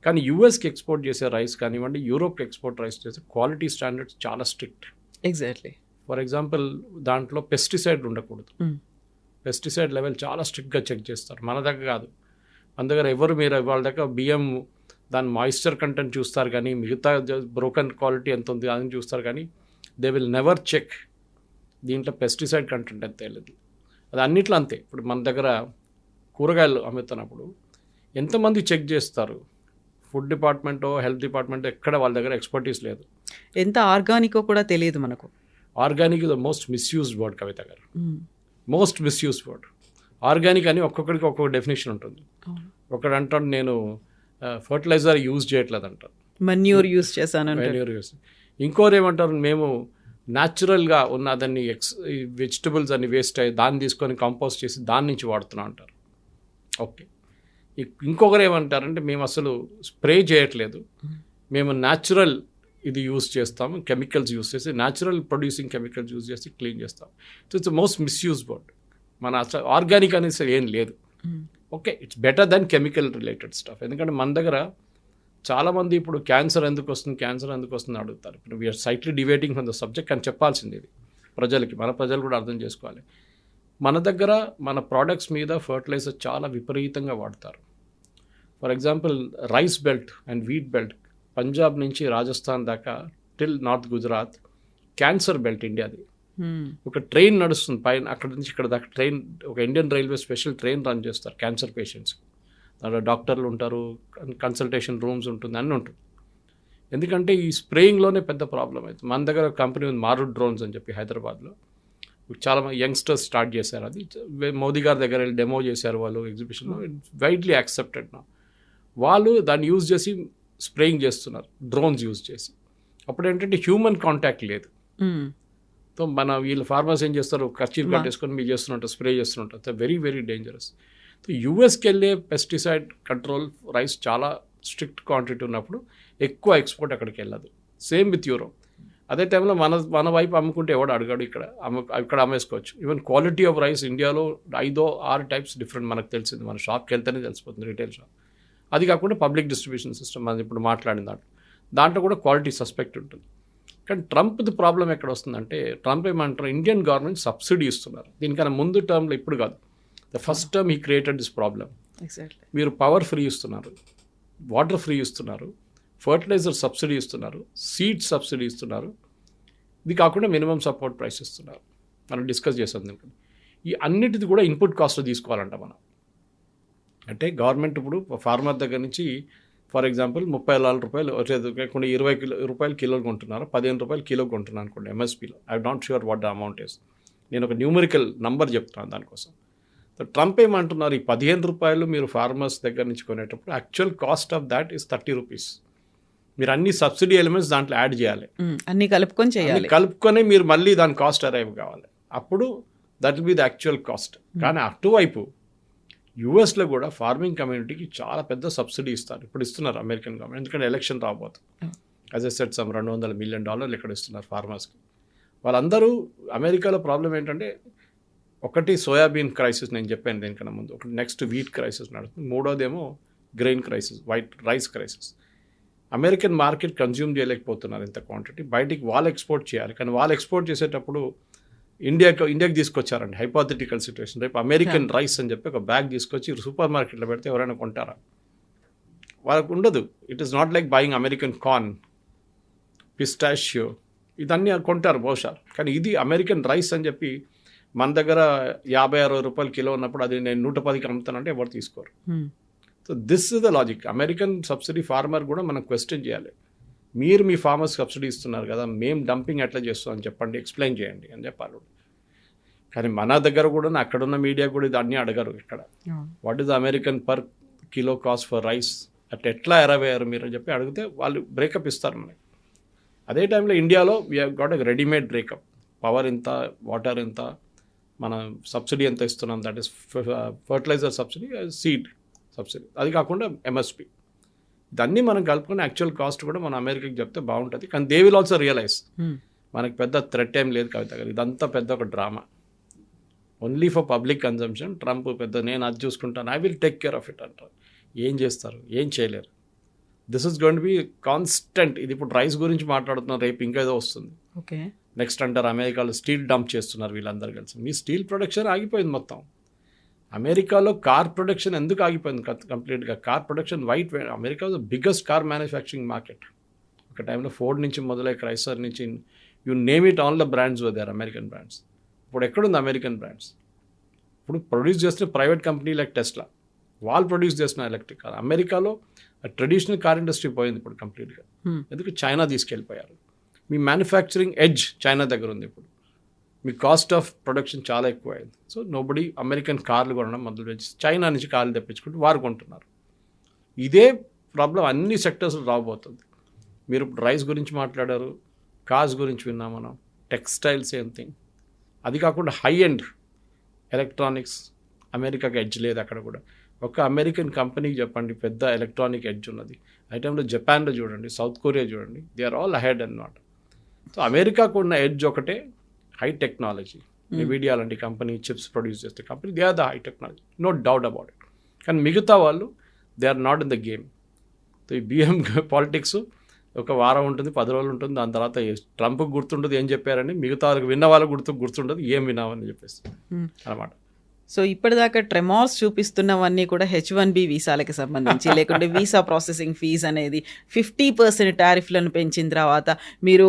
కానీ యూఎస్కి ఎక్స్పోర్ట్ చేసే రైస్ కానివ్వండి, యూరోప్కి ఎక్స్పోర్ట్ రైస్ చేసే క్వాలిటీ స్టాండర్డ్స్ చాలా స్ట్రిక్ట్. ఎగ్జాక్ట్లీ. ఫర్ ఎగ్జాంపుల్ దాంట్లో పెస్టిసైడ్ ఉండకూడదు, పెస్టిసైడ్ లెవెల్ చాలా స్ట్రిక్ట్గా చెక్ చేస్తారు. మన దగ్గర కాదు, మన దగ్గర ఎవరు మీరు వాళ్ళ దగ్గర బియ్యం దాని మాయిశ్చర్ కంటెంట్ చూస్తారు కానీ మిగతా బ్రోకన్ క్వాలిటీ ఎంత ఉంది అని చూస్తారు కానీ దే విల్ నెవర్ చెక్ దీంట్లో పెస్టిసైడ్ కంటెంట్ ఎంత తెలియదు. అది అన్నిట్లో అంతే. ఇప్పుడు మన దగ్గర కూరగాయలు అమ్ముతున్నప్పుడు ఎంతమంది చెక్ చేస్తారు? ఫుడ్ డిపార్ట్మెంటో హెల్త్ డిపార్ట్మెంటో ఎక్కడ వాళ్ళ దగ్గర ఎక్స్పర్టీస్ లేదు. ఎంత ఆర్గానికో కూడా తెలియదు మనకు. Organic is the most misused word Kavitha garu, most misused word. Organic అని ఒక్కొక్కరికి ఒక్కొక్క డెఫినేషన్ ఉంటుంది. ఒకడు అంటాడు నేను ఫర్టిలైజర్ యూజ్ చేయట్లేదు అంటారు, మన్యూర్ యూజ్ చేశాను. ఇంకోరు ఏమంటారు మేము న్యాచురల్గా ఉన్న దాన్ని వెజిటబుల్స్ అన్ని వేస్ట్ అయ్యి దాన్ని తీసుకొని కంపోస్ట్ చేసి దాని నుంచి వాడుతున్నాం అంటారు. ఓకే. ఇంకొకరు ఏమంటారంటే మేము అసలు స్ప్రే చేయట్లేదు, మేము న్యాచురల్ ఇది యూజ్ చేస్తాము, కెమికల్స్ యూజ్ చేసి న్యాచురల్ ప్రొడ్యూసింగ్ కెమికల్స్ యూజ్ చేసి క్లీన్ చేస్తాం. So it's most misuse word. మన అసలు ఆర్గానిక్ అనేది ఏం లేదు. Okay, it's better than chemical related stuff. ఎందుకంటే మన దగ్గర చాలామంది ఇప్పుడు క్యాన్సర్ ఎందుకు వస్తుంది అడుగుతారు. ఇప్పుడు we are slightly deviating from the subject అని చెప్పాల్సింది ఇది ప్రజలకి, మన ప్రజలు కూడా అర్థం చేసుకోవాలి. మన దగ్గర మన ప్రోడక్ట్స్ మీద ఫర్టిలైజర్ చాలా విపరీతంగా వాడతారు. For example rice belt and wheat belt, Punjab నుంచి రాజస్థాన్ దాకా till north Gujarat cancer belt ఇండియాది. ఒక ట్రైన్ నడుస్తుంది పైన, అక్కడ నుంచి ఇక్కడ దాకా ట్రైన్, ఒక Indian railway special train run చేస్తారు క్యాన్సర్ పేషెంట్స్కి. దాంట్లో డాక్టర్లు ఉంటారు, కన్సల్టేషన్ రూమ్స్ ఉంటుంది, అన్నీ ఉంటుంది. ఎందుకంటే ఈ స్ప్రేయింగ్లోనే పెద్ద ప్రాబ్లం అవుతుంది. మన దగ్గర కంపెనీ ఉంది మారుడ్ డ్రోన్స్ అని చెప్పి హైదరాబాద్లో, చాలామంది యంగ్స్టర్స్ స్టార్ట్ చేశారు. అది మోదీ గారి దగ్గర వెళ్ళి డెమో చేశారు వాళ్ళు ఎగ్జిబిషన్లో, వైడ్లీ యాక్సెప్టెడ్ నా. వాళ్ళు దాన్ని యూజ్ చేసి స్ప్రేయింగ్ చేస్తున్నారు డ్రోన్స్ యూజ్ చేసి. అప్పుడు ఏంటంటే హ్యూమన్ కాంటాక్ట్ లేదు. సో మన వీళ్ళు ఫార్మర్స్ ఏం చేస్తారు, ఖర్చీలు కట్టేసుకొని మీరు చేస్తున్నట్టు స్ప్రే చేస్తున్నట్టు, వెరీ వెరీ డేంజరస్. సో యూఎస్కి వెళ్ళే పెస్టిసైడ్ కంట్రోల్ రైస్ చాలా స్ట్రిక్ట్ క్వాంటిటీ ఉన్నప్పుడు ఎక్కువ ఎక్స్పోర్ట్ అక్కడికి వెళ్ళదు. Same with Europe. అదే టైంలో మన వైపు అమ్ముకుంటే ఎవడు అడగాడు, ఇక్కడ అమ్మేసుకోవచ్చు. ఈవెన్ క్వాలిటీ ఆఫ్ రైస్ ఇండియాలో 5-6 టైప్స్ డిఫరెంట్ మనకు తెలిసింది, మన షాప్కి వెళ్తేనే తెలిసిపోతుంది, రిటైల్ షాప్. అది కాకుండా పబ్లిక్ డిస్ట్రిబ్యూషన్ సిస్టమ్ మనం ఇప్పుడు మాట్లాడిన దాంట్లో కూడా క్వాలిటీ సస్పెక్ట్ ఉంటుంది. కానీ ట్రంప్ది ప్రాబ్లం ఎక్కడ వస్తుందంటే, ట్రంప్ ఏమంటారు, ఇండియన్ గవర్నమెంట్ సబ్సిడీ ఇస్తున్నారు. దీనికన్నా ముందు టర్మ్లో, ఇప్పుడు కాదు, the first term he created this problem. మీరు పవర్ ఫ్రీ ఇస్తున్నారు, వాటర్ ఫ్రీ ఇస్తున్నారు, ఫర్టిలైజర్ సబ్సిడీ ఇస్తున్నారు, సీడ్ సబ్సిడీ ఇస్తున్నారు, ఇది కాకుండా మినిమం సపోర్ట్ ప్రైస్ ఇస్తున్నారు. మనం డిస్కస్ చేసాం దీనికి. ఈ అన్నిటిది కూడా ఇన్పుట్ కాస్ట్ తీసుకోవాలంట మనం. అంటే గవర్నమెంట్ ఇప్పుడు ఫార్మర్ దగ్గర నుంచి ఫర్ ఎగ్జాంపుల్ ₹30 లేకుండా ₹20 కిలో కొంటున్నారు, ₹15 కిలో కొంటున్నాను అనుకోండి ఎంఎస్పీలో. I not sure what the amount is. నేను ఒక న్యూమరికల్ నంబర్ చెప్తున్నాను దానికోసం. సో ట్రంప్ ఏమంటున్నారు, ఈ ₹15 మీరు ఫార్మర్స్ దగ్గర నుంచి కొనేటప్పుడు actual cost of that is ₹30. మీరు అన్ని సబ్సిడీ ఎలిమెంట్స్ దాంట్లో యాడ్ చేయాలి, అన్ని కలుపుకొని చేయాలి. కలుపుకొని మీరు మళ్ళీ దాని కాస్ట్ అరైవ్ కావాలి. అప్పుడు that will be the actual cost. కానీ అటువైపు యూఎస్లో కూడా ఫార్మింగ్ కమ్యూనిటీకి చాలా పెద్ద సబ్సిడీ ఇస్తారు. ఇప్పుడు ఇస్తున్నారు అమెరికన్ గవర్నమెంట్, ఎందుకంటే ఎలక్షన్ రాబోతుంది. As a set some $200 million ఇక్కడ ఇస్తున్నారు ఫార్మర్స్కి. వాళ్ళందరూ అమెరికాలో ప్రాబ్లం ఏంటంటే, ఒకటి సోయాబీన్ క్రైసిస్, నేను చెప్పాను దీనికన్నా ముందు. ఒకటి నెక్స్ట్ వీట్ క్రైసిస్ నడుస్తుంది, మూడోదేమో grain crisis, white rice crisis. American market consume చేయలేకపోతున్నారు ఇంత క్వాంటిటీ, బయటికి వాళ్ళు ఎక్స్పోర్ట్ చేయాలి. కానీ వాళ్ళు ఎక్స్పోర్ట్ చేసేటప్పుడు ఇండియాకి తీసుకొచ్చారండి హైపోథెటికల్ సిచ్యువేషన్. రేపు అమెరికన్ రైస్ అని చెప్పి ఒక బ్యాగ్ తీసుకొచ్చి సూపర్ మార్కెట్లో పెడితే ఎవరైనా కొంటారా? వాళ్ళకు ఉండదు. It is not like buying American corn, pistachio, ఇదన్నీ కొంటారు బహుశా. కానీ ఇది అమెరికన్ రైస్ అని చెప్పి మన దగ్గర ₹50-60 కిలో ఉన్నప్పుడు అది నేను 110కి అమ్ముతానంటే ఎవరు తీసుకోరు. So this is the logic. American subsidy farmer కూడా మనం క్వశ్చన్ చేయాలి. మీరు మీ ఫార్మర్స్ సబ్సిడీ ఇస్తున్నారు కదా, మేము డంపింగ్ ఎట్లా చేస్తామని చెప్పండి, ఎక్స్ప్లెయిన్ చేయండి అని చెప్పాలి. కానీ మన దగ్గర కూడా అక్కడున్న మీడియా కూడా ఇది అన్నీ అడగరు. ఇక్కడ what is American per kilo cost for rice అట్లా ఎట్లా ఎరవేయారు మీరు అని చెప్పి అడిగితే వాళ్ళు బ్రేకప్ ఇస్తారు మనకి. అదే టైంలో ఇండియాలో we have got a readymade breakup. Power ఇంత, వాటర్ ఇంత, మన సబ్సిడీ ఎంత ఇస్తున్నాం, that is fertilizer subsidy, seed subsidy, అది కాకుండా ఎంఎస్పి. దాన్ని మనం కలుపుకొని యాక్చువల్ కాస్ట్ కూడా మనం అమెరికాకి చెప్తే బాగుంటుంది. కానీ దే విల్ ఆల్సో రియలైజ్ మనకి పెద్ద థ్రెట్ ఏం లేదు కవిత గారు, ఇదంతా పెద్ద ఒక drama, only for public consumption. Trump పెద్ద నేను అది చూసుకుంటాను, I will take care of it అంటారు. ఏం చేస్తారు? ఏం చేయలేరు. This is going to be constant. ఇది ఇప్పుడు రైస్ గురించి మాట్లాడుతున్నారు, రేపు ఇంకా ఏదో వస్తుంది. ఓకే, నెక్స్ట్ అంటారు అమెరికాలో స్టీల్ డంప్ చేస్తున్నారు వీళ్ళందరూ కలిసి. మీ స్టీల్ ప్రొడక్షన్ ఆగిపోయింది మొత్తం. అమెరికాలో కార్ ప్రొడక్షన్ ఎందుకు ఆగిపోయింది కంప్లీట్గా? Car production America was the biggest car manufacturing market. ఒక టైంలో ఫోర్డ్ నుంచి మొదలై క్రైస్లర్ నుంచి you name it, all the brands were American brands. ఇప్పుడు ఎక్కడుంది అమెరికన్ బ్రాండ్స్? ఇప్పుడు ప్రొడ్యూస్ చేస్తున్న ప్రైవేట్ కంపెనీ లైక్ టెస్లా, వాళ్ళు ప్రొడ్యూస్ చేస్తున్న ఎలక్ట్రిక్ కార్. అమెరికాలో ట్రెడిషనల్ కార్ ఇండస్ట్రీ పోయింది ఇప్పుడు కంప్లీట్గా. ఎందుకు? చైనా తీసుకెళ్ళిపోయారు. మీ మ్యానుఫ్యాక్చరింగ్ ఎడ్జ్ చైనా దగ్గర ఉంది. ఇప్పుడు మీ కాస్ట్ ఆఫ్ ప్రొడక్షన్ చాలా ఎక్కువ అయింది. సో నోబడి అమెరికన్ కార్లు కొనడం మొదలు పెంచి చైనా నుంచి కార్లు తెప్పించుకుంటూ వారు కొంటున్నారు. ఇదే ప్రాబ్లం అన్ని సెక్టర్స్లో రాబోతుంది. మీరు ఇప్పుడు రైస్ గురించి మాట్లాడారు, కార్స్ గురించి విన్నాం మనం, టెక్స్టైల్స్ సేమ్ థింగ్. అది కాకుండా హై ఎండ్ ఎలక్ట్రానిక్స్ అమెరికాకి ఎడ్జ్ లేదు అక్కడ కూడా. ఒక అమెరికన్ కంపెనీకి చెప్పండి పెద్ద ఎలక్ట్రానిక్ ఎడ్జ్ ఉన్నది. ఆ టైంలో జపాన్లో చూడండి, సౌత్ కొరియా చూడండి, దే ఆర్ ఆల్ అహెడ్ అన్నమాట. సో అమెరికాకు ఉన్న ఎడ్జ్ ఒకటే హై టెక్నాలజీ. NVIDIA లాంటి కంపెనీ చిప్స్ ప్రొడ్యూస్ చేసే company, they are the high technology, no doubt about it. కానీ మిగతా వాళ్ళు they are not in the game. So ఈ బిఎం పాలిటిక్స్ ఒక వారం ఉంటుంది, 10 రోజులు ఉంటుంది. దాని తర్వాత ట్రంప్కి గుర్తుంటుంది ఏం చెప్పారని, మిగతా వాళ్ళకి విన్న వాళ్ళకి గుర్తుంటుంది ఏం విన్నామని చెప్పేసి అనమాట. సో ఇప్పటిదాకా ట్రెమార్స్ చూపిస్తున్నవన్నీ కూడా H1B వీసాలకి సంబంధించి, లేకుంటే వీసా ప్రాసెసింగ్ ఫీజ్ అనేది 50% టారిఫ్లను పెంచిన తర్వాత మీరు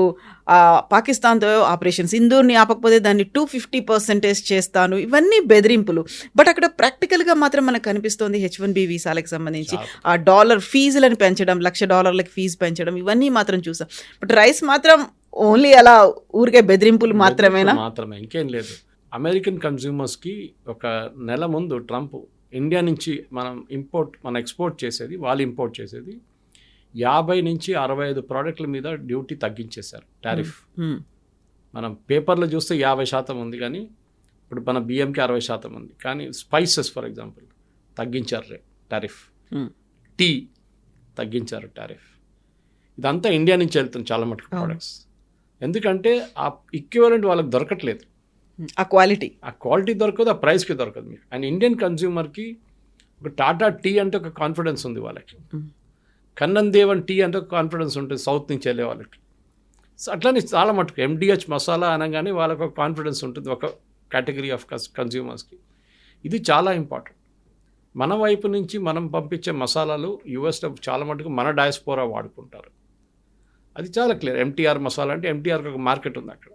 పాకిస్తాన్తో ఆపరేషన్ సింధూర్ని ఆపకపోతే దాన్ని 250% చేస్తాను, ఇవన్నీ బెదిరింపులు. బట్ అక్కడ ప్రాక్టికల్గా మాత్రం మనకు కనిపిస్తోంది H1B వీసాలకు సంబంధించి ఆ డాలర్ ఫీజులను పెంచడం, $1,00,000 ఫీజు పెంచడం, ఇవన్నీ మాత్రం చూసాం. బట్ రైస్ మాత్రం ఓన్లీ అలా ఊరికే బెదిరింపులు మాత్రమేనా? మాత్రమే, ఇంకేం లేదు. అమెరికన్ కన్జ్యూమర్స్కి ఒక నెల ముందు ట్రంప్ ఇండియా నుంచి మనం ఎక్స్పోర్ట్ చేసేది, వాళ్ళు ఇంపోర్ట్ చేసేది 50 నుంచి 65 ప్రోడక్ట్ల మీద డ్యూటీ తగ్గించేశారు, టారిఫ్. మనం పేపర్లో చూస్తే 50% ఉంది, కానీ ఇప్పుడు మన బియ్యంకి 60% ఉంది. కానీ స్పైసెస్ ఫర్ ఎగ్జాంపుల్ తగ్గించారు టారిఫ్, టీ తగ్గించారు టారిఫ్. ఇదంతా ఇండియా నుంచి వెళ్తుంది చాలా మటుకు ప్రోడక్ట్స్. ఎందుకంటే ఆ ఈక్వివలెంట్ వాళ్ళకి దొరకట్లేదు. ఆ క్వాలిటీ దొరకదు, ఆ ప్రైస్కి దొరకదు మీకు. అండ్ ఇండియన్ కన్జ్యూమర్కి ఒక టాటా టీ అంటే ఒక కాన్ఫిడెన్స్ ఉంది వాళ్ళకి, కన్నన్ దేవన్ టీ అంటే ఒక కాన్ఫిడెన్స్ ఉంటుంది సౌత్ నుంచి వెళ్ళే వాళ్ళకి. సో అట్లనే చాలా మటుకు MDH మసాలా అనగానే వాళ్ళకు ఒక కాన్ఫిడెన్స్ ఉంటుంది ఒక కేటగిరీ ఆఫ్ కన్జ్యూమర్స్కి. ఇది చాలా ఇంపార్టెంట్. మన వైపు నుంచి మనం పంపించే మసాలాలు యూఎస్లో చాలా మటుకు మన డయాస్పోరా వాడుకుంటారు. అది చాలా క్లియర్. MTR మసాలా అంటే MTRకి ఒక మార్కెట్ ఉంది అక్కడ.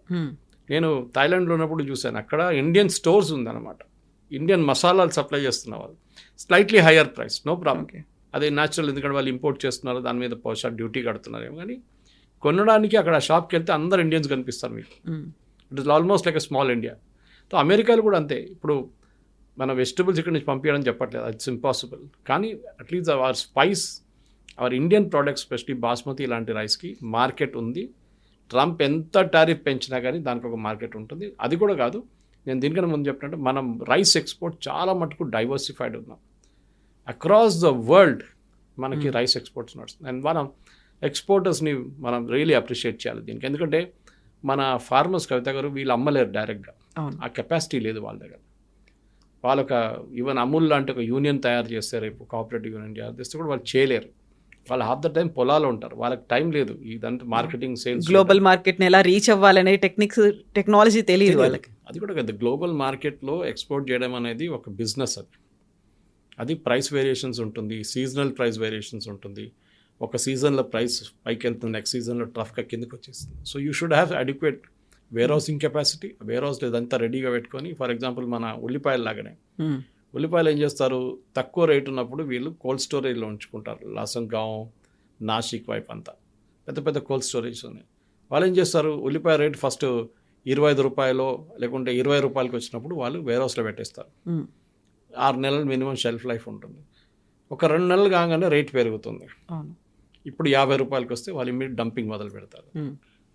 నేను థాయిలాండ్లో ఉన్నప్పుడు చూశాను, అక్కడ ఇండియన్ స్టోర్స్ ఉందన్నమాట, ఇండియన్ మసాలాలు సప్లై చేస్తున్న వాళ్ళు, slightly higher price, no problem. అదే న్యాచురల్, ఎందుకంటే వాళ్ళు ఇంపోర్ట్ చేస్తున్నారు, దాని మీద బహుశా డ్యూటీ కడుతున్నారేమో. కానీ కొనడానికి అక్కడ షాప్కి వెళ్తే అందరు ఇండియన్స్ కనిపిస్తారు మీకు. It is almost like a small India. So అమెరికాలో కూడా అంతే. ఇప్పుడు మన వెజిటబుల్స్ ఇక్కడ నుంచి పంపించడం చెప్పట్లేదు, ఇట్స్ ఇంపాసిబుల్. కానీ at least our spice, our Indian products, specially basmati ఇలాంటి రైస్కి మార్కెట్ ఉంది. ట్రంప్ ఎంత టారిఫ్ పెంచినా కానీ దానికి ఒక మార్కెట్ ఉంటుంది. అది కూడా కాదు, నేను దీనికన్నా ముందు చెప్పినట్టు మనం రైస్ ఎక్స్పోర్ట్ చాలా మటుకు డైవర్సిఫైడ్ ఉన్నాం. అక్రాస్ ద వరల్డ్ మనకి రైస్ ఎక్స్పోర్ట్స్ నడుస్తుంది. అండ్ మనం ఎక్స్పోర్టర్స్ని మనం రియలీ అప్రిషియేట్ చేయాలి దీనికి. ఎందుకంటే మన ఫార్మర్స్, కవిత గారు, వీళ్ళు అమ్మలేరు డైరెక్ట్గా, ఆ కెపాసిటీ లేదు వాళ్ళ దగ్గర. వాళ్ళొక ఈవెన్ అమూల్ లాంటి ఒక యూనియన్ తయారు చేస్తే, రేపు కోఆపరేటివ్ యూనియన్ తయారు చేస్తే కూడా వాళ్ళు చేయలేరు. వాళ్ళు హాఫ్ ద టైం పొలాలు ఉంటారు, వాళ్ళకి టైం లేదు ఇదంతా మార్కెటింగ్, సేల్స్, గ్లోబల్ మార్కెట్ని ఎలా రీచ్ అవ్వాలనే టెక్నాలజీ తెలియదు వాళ్ళకి. అది కూడా కదా, గ్లోబల్ మార్కెట్లో ఎక్స్పోర్ట్ చేయడం అనేది ఒక బిజినెస్. అది ప్రైస్ వేరియేషన్స్ ఉంటుంది, సీజనల్ ప్రైస్ వేరియేషన్స్ ఉంటుంది. ఒక సీజన్లో ప్రైస్ పైకి వెళ్తుంది, నెక్స్ట్ సీజన్లో ట్రఫ్గా కిందకి వచ్చేస్తుంది. So you should have adequate warehousing capacity. వేర్ హౌస్లో ఇదంతా రెడీగా పెట్టుకొని, ఫర్ ఎగ్జాంపుల్ మన ఉల్లిపాయలు లాగానే, ఉల్లిపాయలు ఏం చేస్తారు, తక్కువ రేట్ ఉన్నప్పుడు వీళ్ళు కోల్డ్ స్టోరేజ్లో ఉంచుకుంటారు. లాసంగాం, నాసిక్ వైపు అంతా పెద్ద పెద్ద కోల్డ్ స్టోరేజ్ ఉన్నాయి. వాళ్ళు ఏం చేస్తారు, ఉల్లిపాయ రేట్ ఫస్ట్ 25 రూపాయలు లేకుంటే 20 రూపాయలకి వచ్చినప్పుడు వాళ్ళు వేర్ హౌస్లో పెట్టేస్తారు. 6 నెలలు మినిమం షెల్ఫ్ లైఫ్ ఉంటుంది. ఒక 2 నెలలు కాగానే రేట్ పెరుగుతుంది. ఇప్పుడు 50 రూపాయలకి వస్తే వాళ్ళు ఇమ్మీడియట్ డంపింగ్ మొదలు పెడతారు.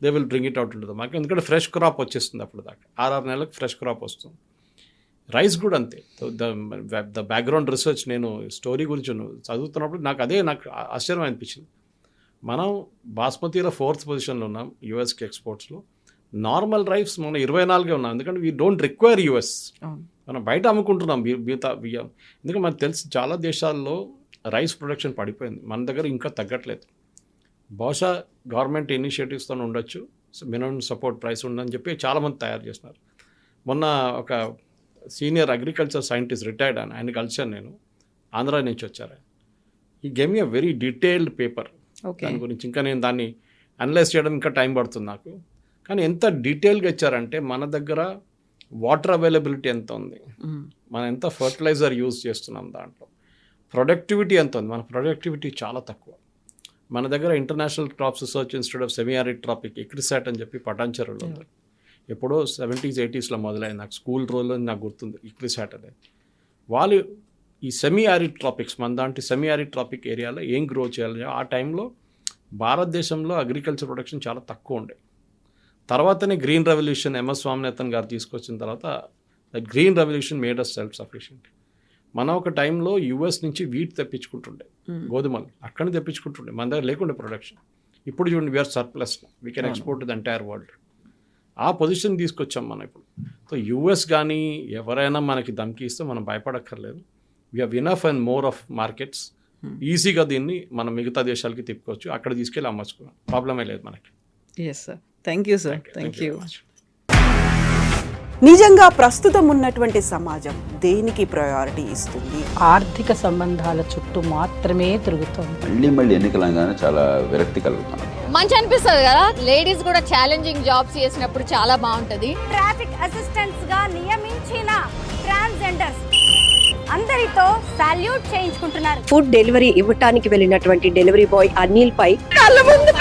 They will bring it out ఉంటుంది మాకు, ఎందుకంటే ఫ్రెష్ క్రాప్ వచ్చేస్తుంది అప్పుడు దాకా. 6 నెలలకు ఫ్రెష్ క్రాప్ వస్తుంది. రైస్ కూడా అంతే. ద బ్యాక్గ్రౌండ్ రీసెర్చ్, నేను స్టోరీ గురించి చదువుతున్నప్పుడు నాకు ఆశ్చర్యం అనిపించింది. మనం బాస్మతిలో 4th పొజిషన్లో ఉన్నాం యూఎస్కి ఎక్స్పోర్ట్స్లో. నార్మల్ రైస్ మనం 24గా ఉన్నాం, ఎందుకంటే వీ డోంట్ రిక్వైర్ యూఎస్. మనం బయట అమ్ముకుంటున్నాం బియ్యం. ఎందుకంటే మనకు తెలిసి చాలా దేశాల్లో రైస్ ప్రొడక్షన్ పడిపోయింది, మన దగ్గర ఇంకా తగ్గట్లేదు. బహుశా గవర్నమెంట్ ఇనిషియేటివ్స్తో ఉండొచ్చు, మినిమం సపోర్ట్ ప్రైస్ ఉందని చెప్పి చాలామంది తయారు చేస్తున్నారు. మొన్న ఒక సీనియర్ అగ్రికల్చర్ సైంటిస్ట్ రిటైర్డ్ ఆయన కలిసాను నేను, ఆంధ్ర నుంచి వచ్చారు. ఈ game a very detailed paper దాని గురించి. ఇంకా నేను దాన్ని అనలైజ్ చేయడం ఇంకా టైం పడుతుంది నాకు. కానీ ఎంత డీటెయిల్గా ఇచ్చారంటే, మన దగ్గర వాటర్ అవైలబిలిటీ ఎంత ఉంది, మనం ఎంత ఫర్టిలైజర్ యూజ్ చేస్తున్నాం, దాంట్లో ప్రొడక్టివిటీ ఎంత ఉంది. మన ప్రొడక్టివిటీ చాలా తక్కువ. మన దగ్గర international crops research institute of semi arid tropic, ICRISAT అని చెప్పి పటాన్చెరులో ఉంది. ఎప్పుడో 70s 80sలో మొదలైంది, నాకు స్కూల్ రోజుల్లో నాకు గుర్తుంది ఇక్రిసాట్ అనేది. వాళ్ళు ఈ సెమీ ఆరిడ్ ట్రాపిక్స్, మన దాంట్లో సెమీ ఆరిడ్ ట్రాపిక్ ఏరియాలో ఏం గ్రో చేయాలి. ఆ టైంలో భారతదేశంలో అగ్రికల్చర్ ప్రొడక్షన్ చాలా తక్కువ ఉండే. తర్వాతనే గ్రీన్ రెవల్యూషన్ ఎంఎస్ స్వామినాథన్ గారు తీసుకొచ్చిన తర్వాత green revolution made us self sufficient. మనం ఒక టైంలో యూఎస్ నుంచి వీట్ తెప్పించుకుంటుండే, గోధుమలు అక్కడిని తెప్పించుకుంటుండే, మన దగ్గర లేకుండే ప్రొడక్షన్. ఇప్పుడు చూడండి, we are surplus, we can export to the entire world. ఆ పొజిషన్ తీసుకొచ్చాం మనం ఇప్పుడు. సో యూఎస్ కానీ ఎవరైనా మనకి ధమ్కి ఇస్తే మనం భయపడక్కర్లేదు. We have enough and more of markets. ఈజీగా దీన్ని మనం మిగతా దేశాలకి తిప్పుకోవచ్చు, అక్కడ తీసుకెళ్ళి అమ్మచ్చుకోవాలి, ప్రాబ్లమే లేదు మనకి. Yes sir, thank you sir, thank you. నిజంగా ప్రస్తుతం ఉన్నటువంటి సమాజం దేనికి ప్రయారిటీ ఇస్తుంది? ఆర్థిక సంబంధాల చుట్టూ మాత్రమే తిరుగుతోంది. మళ్ళీ ఎన్నికలంగానే చాలా విరక్తి కలుగుతాను. మంచి అనిపిస్తుంది కదా, లేడీస్ కూడా ఛాలెంజింగ్ జాబ్స్ చేసినప్పుడు చాలా బాగుంటది. ట్రాఫిక్ అసిస్టెంట్స్ గా నియమించిన ట్రాన్స్జెండర్స్ అందరితో సాల్యూట్ చేయించుకుంటున్నారు. ఫుడ్ డెలివరీ ఇవ్వటానికి వెళ్ళినటువంటి డెలివరీ బాయ్ అనిల్ పై కళ్ళ ముందు